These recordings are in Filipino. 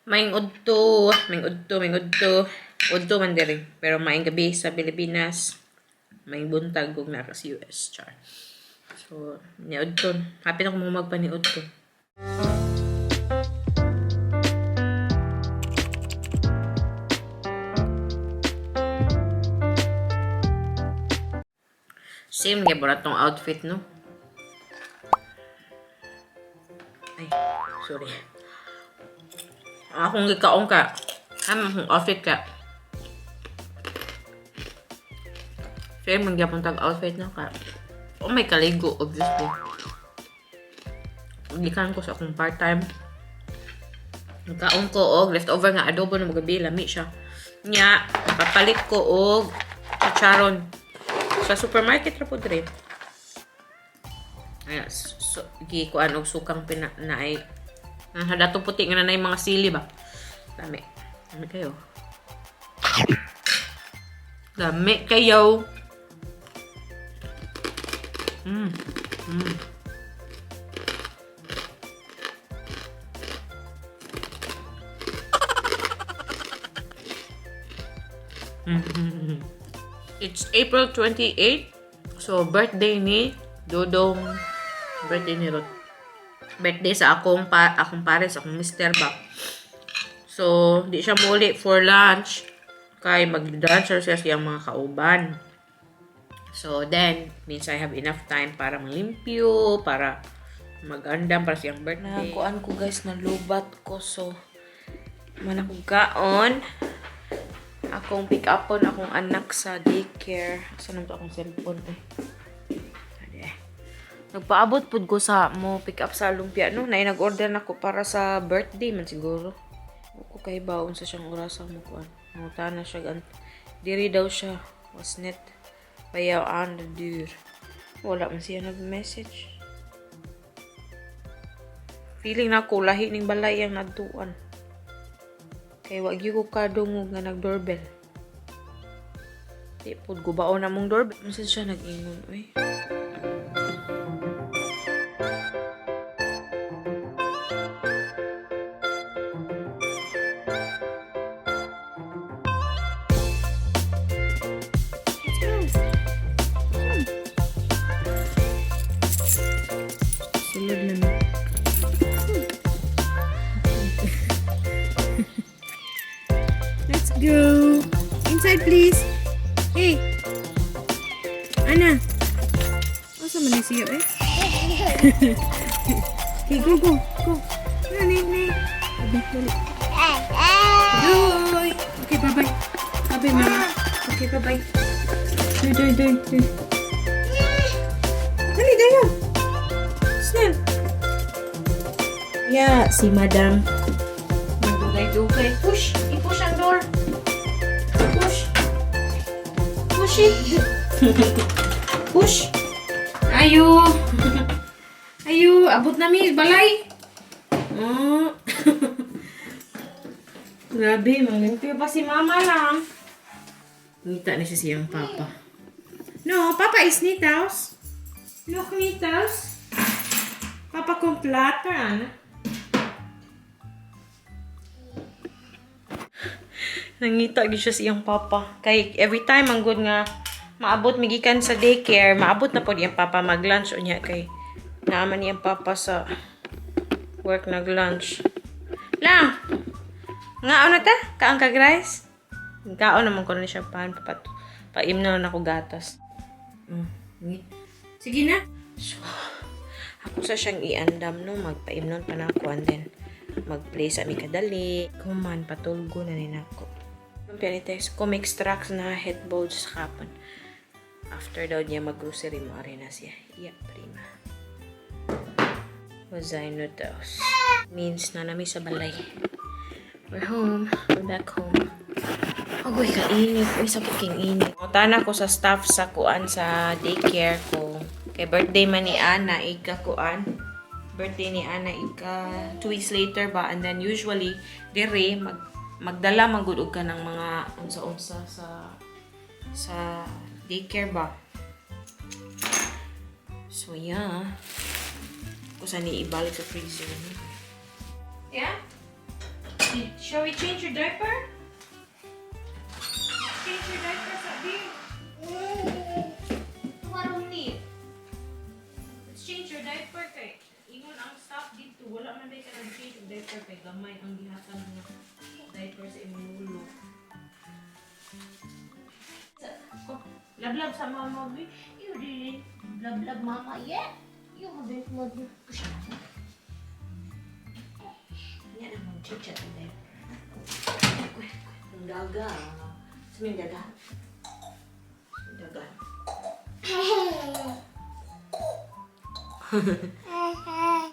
Maing udto. Udto man diri. Pero maing gabi sa Pilipinas. Maing buntag kung nara sa US. Char. So, ni udto. Happy na kung magpa ni udto. Same nga ba tong outfit, no? Ay, sorry. Akong gikaong ka. Akong outfit ka. Same man gyapon tag outfit no ka. Oh may kaligo obviously. Gikan ko sa akong part-time. Nagkaon ko og leftover nga adobo na magabi lami siya. Nya, nakapalit ko og chicharon sa supermarket ra pud dre. Ay, so gikuan og sukang pinaay. Dato puti nga nanay mga sili ba. Dami. Dami kayo. Dami kayo. It's April 28. So, birthday ni Dodong. Birthday ni Ruth. Birthday sa akong pares, akong mister ba. So, di siya muli for lunch. Kay mag-dancer siya siyang mga kauban. So, then, means I have enough time para malimpyo, para magandam para siyang birthday. Nakuan ko guys, nalubat ko. So, manakugkaon. Akong pick upon akong anak sa daycare. Saan to akong cellphone eh. Nagpaabot pud ko sa mo pick up sa lumpia no. Nay nag-order nako para sa birthday man siguro. Ko kay baon sa siyang orasa mo kuan. Muta na siya diri daw siya. Was net. Bayaw aan the dur. Wala man siya nag-message. Feeling na ko lahi ning balay ang nadtuan. Kay wag gyud ko kadungog nga nag-doorbell. Di pud gubaon na mong doorbell. Unsa siya nag-ingon oy. Let's go. Inside, please. Hey. Anna. Asa man ni siya eh? Okay, go. Nay. Doy. Okay, bye-bye. Bye-bye, mama. Okay, bye-bye. Doy. Dali, dayo. Snell. Yeah, si madam. Dugay-dugay. Push! I-push ang door. Push it. Push. Ayo, abot na mi balay. Oh. Grabe, manglimpyo pa si mama lang. Ngita na siya siyang papa. No, papa is neat house. Look, neat house. Papa complatan. Nangita gyud siya siyang papa. Kay every time ang good nga maabot migikan sa daycare, maabot na pod iyang papa mag-lunch unya kay naaman niyang papa sa work nag-lunch. Lang. Ngaon na ta? Kaang kag rice? Kaon naman ko na siya paimnaw na ko gatas. Sige na. So, ako sa siyang iandam no, magpaimnon pa na ako and then mag-play sa mi kadali. Kuman patulgo na rin ako. Pianites ko make extracts na head bulge sa kapon. After daw niya mag-grocery mo na siya. Yeah, prima. Wazay noodles. Means na nami sa balay. We're home. We're back home. Agoy, kainit. Uy, sa puking init. Tana ko sa staff sa kuan sa daycare ko. Kay birthday man ni Ana, ika kuan. Birthday ni Ana, ika 2 weeks later ba. And then usually, dire, magdala magudog ka ng mga unsa-unsa sa daycare ba. So, yeah. Kung saan ibalik sa freezer. Yeah? Shall we change your diaper? Change your diaper, sabi. Warong ni. Let's change your diaper kay ingon ang staff dito. Wala man day ka nag-change yung diaper kay gamay ang gihatan ng diaper sa imong ulo. Love sa mama, baby. You didn't love mama yet. You haven't loved me. Push it. Yan ang mag-chit-chat ang diaper. Ang daga. Sabihin daga. Daga.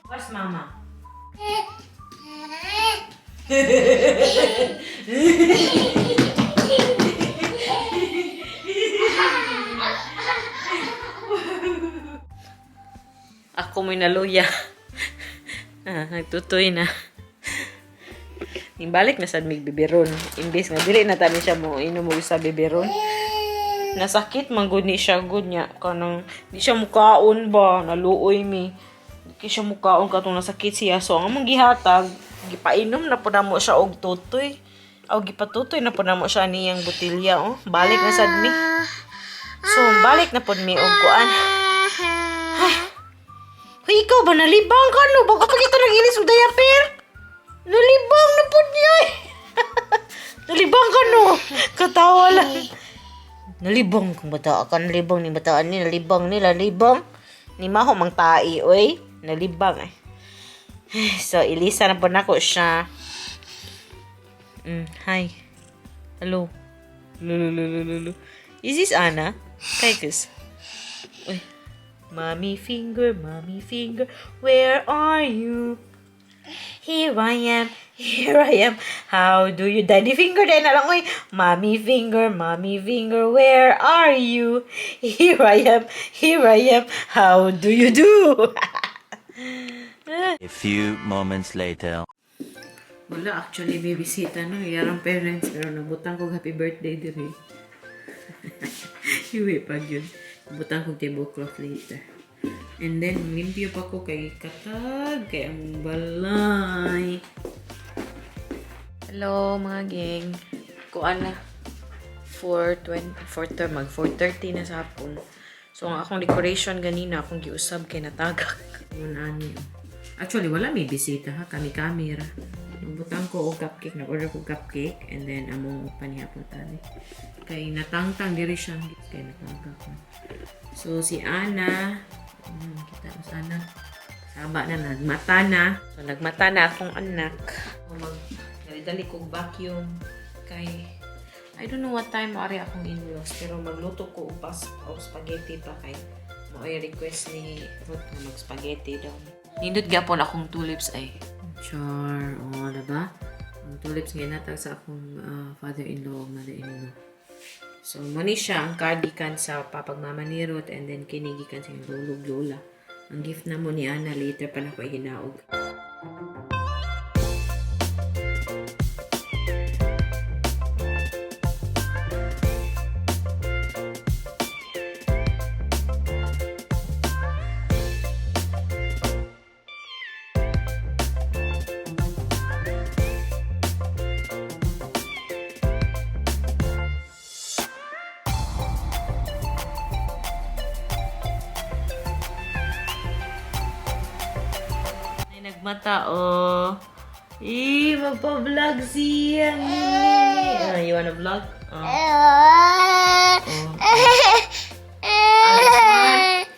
Where's mama? Ako may naluya. Nagtutoy na. Imbalik na sa mig biberon. Imbis nga dili na tani siya mo inom mo sa biberon. Nasakit man gud ni siya gud nya kanang di siya mukaon ba naluoy mi. Di siya mukaon katong nasakit siya so ang among gihatag gipainom na pud namo siya og tutoy. Aw gipatutoy na pud namo siya niyang botelya oh. Balik na sad mi. So balik na pud mi og kuan. Hoy, ikaw ba nalibang ka no? Baka pa kita nag-ilis og diaper? Nalibang na po niya eh. Nalibang ka no? Katawa lang. Nalibang kung bata ka. Nalibang ni bataan ni. Nalibang ni. Nalibang. Ni maho mang tai. Oy. Nalibang eh. So, ilisa na po na ko siya. Hi. Hello. Lulu. Is this Anna? Kaikus. Uy. Mommy finger, where are you? Here I am. How do you? Daddy finger din na lang, oy. Mommy finger, where are you? Here I am. How do you do? A few moments later. Wala, actually, bibisita, no? Yarang parents, pero nabutang ko happy birthday dire. Iwi pag yun. Butang kong tablecloth later. And then, limpyo pa ko kay katag, kay ang balay. Hello, mga gang. Kuan na. 4:30 na sa hapon. So, ang akong decoration ganina, akong giusab kay natagak. Muna ani. Actually, wala may bisita ha. Kami camera. Butang ko og cupcake. Nag-order ko cupcake. And then, among panihapon tali. Kay natangtang diri siya. Kay natagak ko. So, si Ana, kita mo sa Ana, saba na, nagmata na. So, nagmata na akong anak. Dali kong vacuum. Kay, I don't know what time maari akong in-vlogs, pero magluto ko upas o spaghetti pa kay may request ni Ruth na mag-spaghetti daw. Nindot gapon akong tulips ay. Char, diba? Ang tulips ngayon natag sa akong father-in-law, mother-in-law. So, mani siya ang cardigan sa papagmama ni Ruth and then kinigikan sa lulog lola. Ang gift na mo ni Ana later pa na ko hinaog. Nagmata, oh. Magpa-vlog siya. You wanna vlog?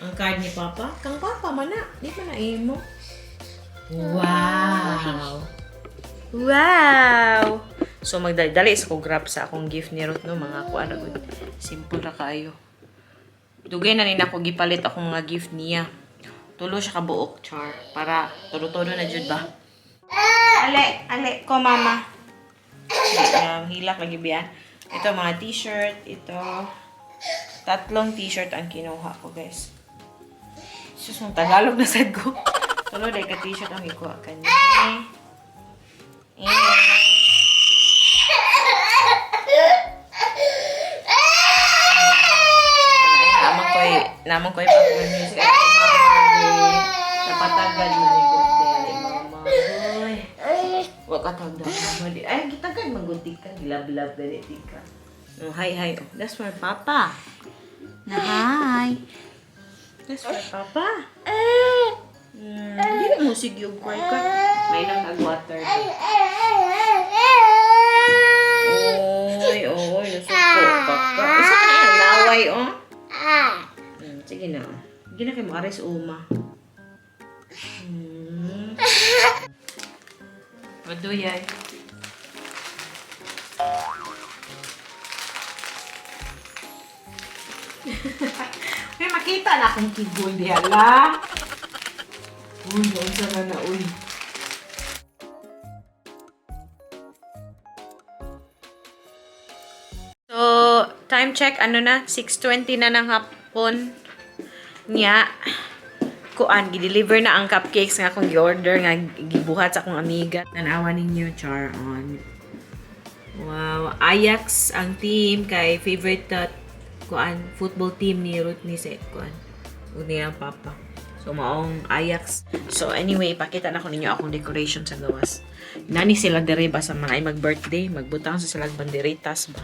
Ang card ni Papa? Kang Papa, mana? Di pa na imo. Wow! So, magdali sa ko grab sa akong gift ni Ruth, no? Mga kuha na good. Simple na kayo. Dugay na rin ako gipalit akong mga gift niya. Tulo siya kabuok, char. Para tulo-tulo na jud ba? Ale, ko mama. Hilak lagi biya. Ito mga t-shirt. Ito. 3 t-shirt ang kinuha ko, guys. Sus, mong Tagalog na sad ko. Tulo dahil ka t-shirt ang ikuha kanya. Naman ko'y pag-music. Napatagal na yung birthday. Mama. Wa ka tawag daw. Ay, kita ka magunti ka. Gilab-lab na ka. Oh, hi. Oh, that's for Papa. Na hi. That's for Papa. Hindi mo sige yung cry ka. May nang nag-water ka. Oy, nasuko pa ka. Isa ka na yung laway, oh. Sige na. Hindi na kayo maaris uma. What do yay? May makita na akong keyboard di hala. Uy, doon sa na uy. So, time check, 6:20 na ng hapon. Nya, kuan, gi-deliver na ang cupcakes nga akong gi-order nga gibuhat sa akong amiga. Tanawa ninyo, char on. Wow, Ajax ang team kay favorite kuan football team ni Ruth ni sa kuan. Ug niyang papa. So maong Ajax. So anyway, pakita na ko ninyo akong decoration sa gawas. Nani sila dere ba sa mga ay mag-birthday, magbutang sa sila banderitas ba.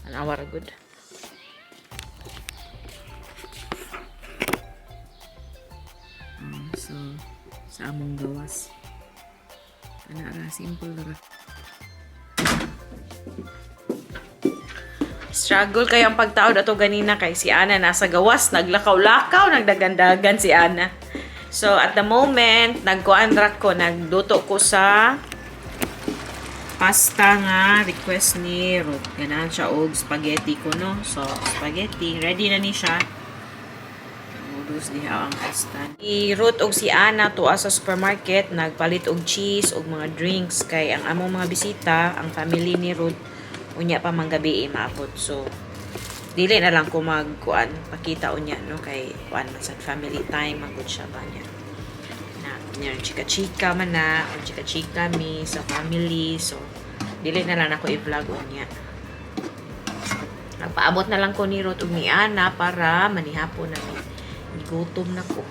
Tanawa ra good. So, sa among gawas. Ra, simple ra. Struggle kayo ang pagtaod ato ganina kay si Ana nasa gawas, naglakaw-lakaw, nagdagandagan si Ana. So, at the moment, nagkuandrak ko, nagluto ko sa pasta nga request ni Ruth. Ganahan siya og spaghetti ko, no? So, spaghetti. Ready na ni siya. Noodles diha ang pasta. Si Ruth og si Ana tuwa sa supermarket, nagpalit og cheese og mga drinks kay ang among mga bisita, ang family ni Ruth, unya pa man gabi maabot. So, dili na lang ko magkuan, pakita unya, no? Kay kuan man sa family time, magod siya ba niya. Na, chika-chika man na, o chika-chika mi sa family. So, dili na lang ako i-vlog unya. Nagpaabot na lang ko ni Ruth ug ni Ana para manihapon na mi. Gutom na ko.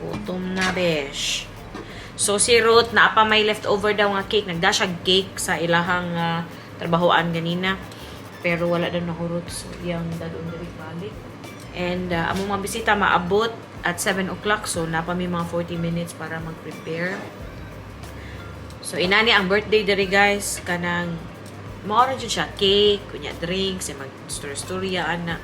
Gutom na, besh. So, si Ruth, naapa may leftover daw nga cake. Nagda siya cake sa ilahang trabahoan ganina. Pero wala daw na Ruth. So, yung dadon diri balik. And, among mga bisita maabot at 7 o'clock. So, napa may mga 40 minutes para mag-prepare. So, inani ang birthday diri guys. Kanang, maoran dyan siya. Cake, kunya drinks, mag-story-storya, na.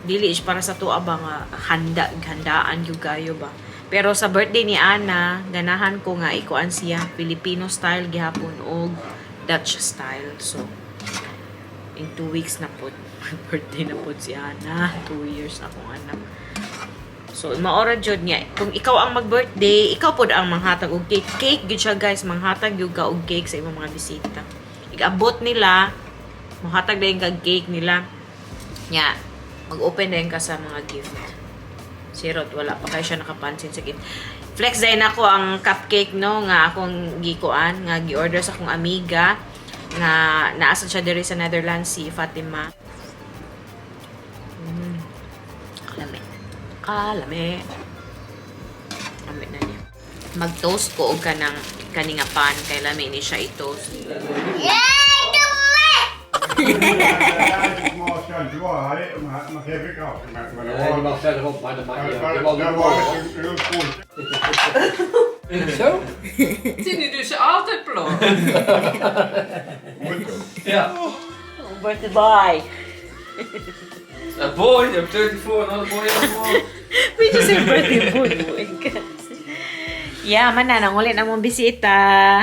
Dili is para sa tuwa ba nga handaan yung gayo ba. Pero sa birthday ni Ana, ganahan ko nga ikuan siya Filipino style gihapon o Dutch style. So, in 2 weeks na po, birthday na po si Ana. 2 years na akong anak. So, maora jud niya. Kung ikaw ang mag-birthday, ikaw po ang manghatag og cake. Cake gud siya guys, manghatag yung og cake sa imong mga bisita. Igabot nila, manghatag na yung cake nila. Nya, mag-open din ka sa mga gift. Si Ruth, wala pa kayo siya nakapansin sa gift. Flex din ako ang cupcake, no, nga akong gikuan, nga gi-order sa akong amiga, nga naasad siya diri sa Netherlands, si Fatima. Kalame. Lame na niya. Mag-toast ko og kanang kaninga pan, kay lame ni siya i-toast. Du var her, man kan ikke ha det. Nej, det var själv upp, man. Zo? Tini, du ser altijd blå. Ja. Birthday boy! A boy, I'm 34, another boy, another boy. We just say birthday boy. Yeah, man na, nangulit na mong bisita.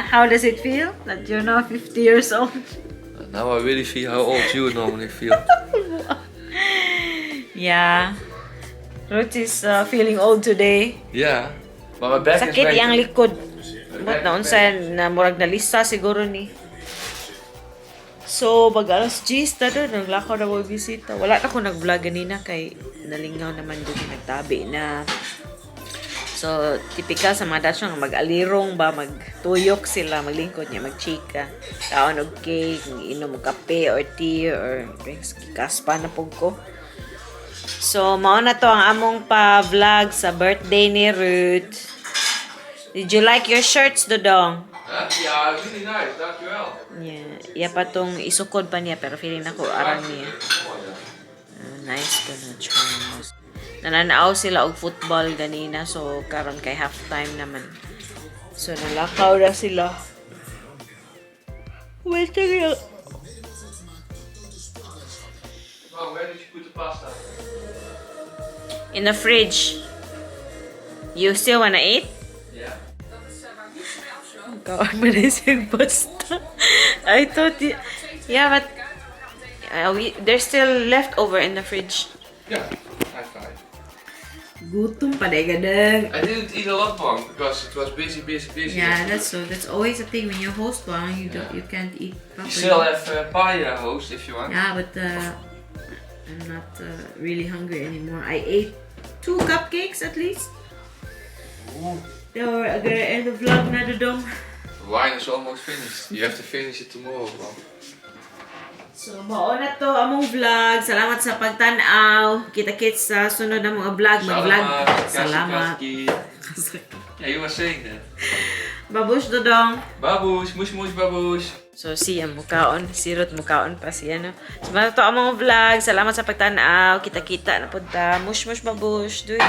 How does it feel that you're now 50 years old? Now I really feel how old you normally feel. Yeah. Ruth is feeling old today. Yeah. But my back is Sakit ready. iyang likod. But naon sa na murag na lista siguro ni. So, pag alas 10 na doon, naglakaw na mo bisita. Wala na ako nag-vlog ganina kay nalingaw naman doon nagtabi na. So, typical sa mga Dutch nga mag-alirong ba, magtuyok sila, maglingkod niya, magchika. Kaon og cake, inom og kape or tea or drinks, kaspa na pug ko. So, mao na to ang among pa-vlog sa birthday ni Ruth. Did you like your shirts, Dodong? Huh? Ja, really nice. Dankjewel. Yeah. Iya pa tong isukod pa niya pero feeling ako arang niya. Nice ko na charms. Nananaaw sila og football ganina so karon kay halftime naman. So nalakaw na sila. Wait a minute. Mom, where did you put the pasta? In the fridge. You still wanna eat? Yeah. Kawag mo na siyang pasta. I thought yeah, but there's still leftover in the fridge. Yeah, high five. Gutom pa day gadang. I didn't eat a lot, Mom, because it was busy. Yeah, that's always a thing when you host one, you can't eat You properly. still have pie host if you want. Yeah, but I'm not really hungry anymore. I ate 2 cupcakes at least. Ooh. So we're gonna end the vlog na dodong. The wine is almost finished. You have to finish it tomorrow, Mom. So, mao na to among vlog. Salamat sa pagtanaw. Kita-kits sa sunod na mga vlog. Mag-vlog. Salamat. Yeah, you were saying that. Babush dodong. Babush, mush, babush. So, siya mukaon. Sirot mukaon pa siya, no? So, mga to among vlog. Salamat sa pagtanaw. Kita-kita na punta. Mush, babush. Duy.